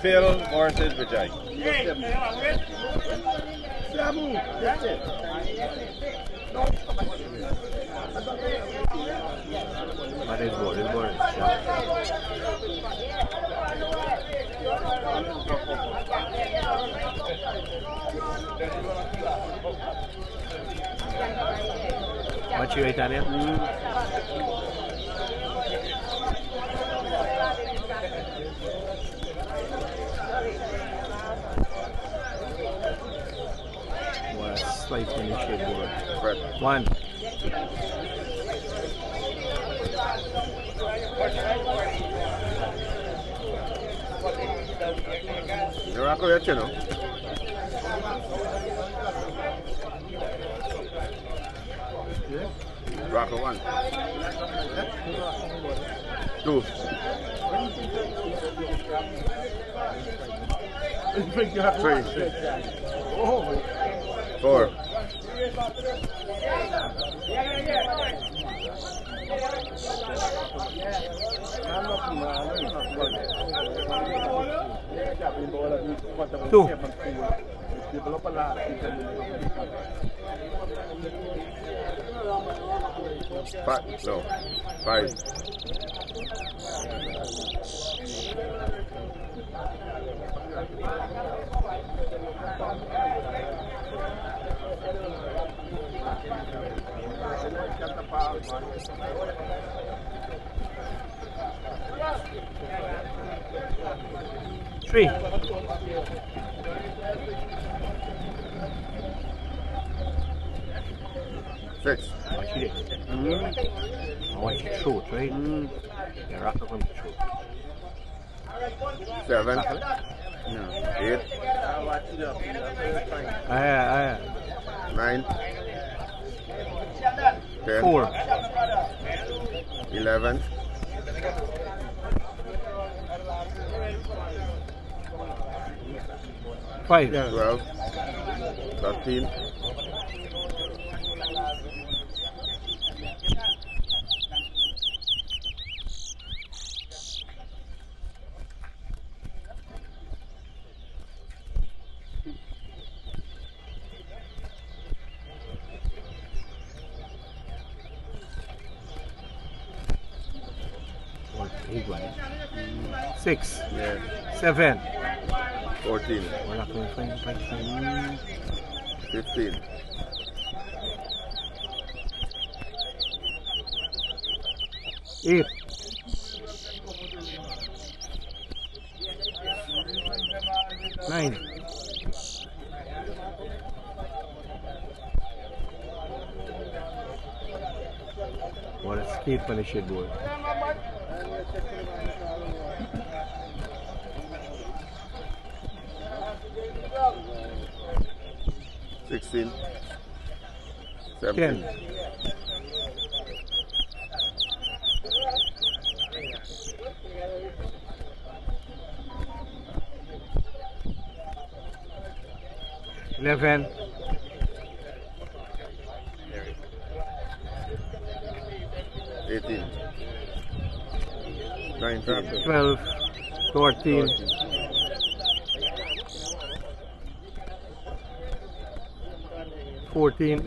Phil versus Vijay. But it's good, it's good. What's your Italian? What a slight finish here, board. One. You're not correct, you know. Rocker one. Two. Three. Four. Two. Five. No. Five. Three. Six. Watch it. I want you to shoot, right? Yeah, rock up on the shoot. Seven. No. Eight. Nine. 10. 4. 11. 5. 12. 13. 6. Yeah. 7. 14. Wala kang 15. 8. 9. 8 pa na siya board. $16, $17. 10. 11. 18, 19, 12. 14. 14.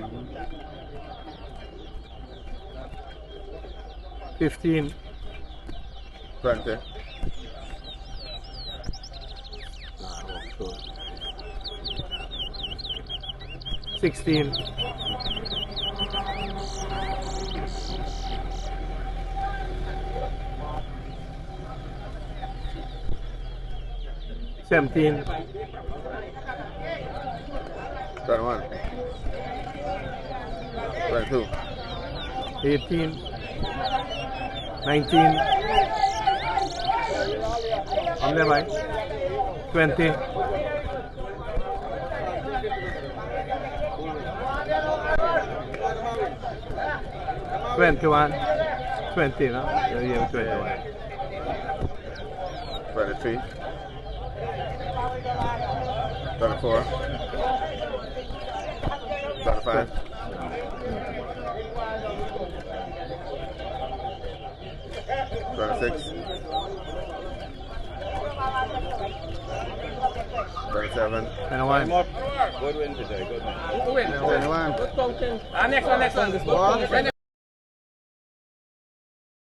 15. 20, 16. 17. 21, 22, 18. 19. How many am I? 20. 21. 20, no? Yeah, 21. 23, 24, 25, 26, 37. 21. Good win today, good win. 21. Next one.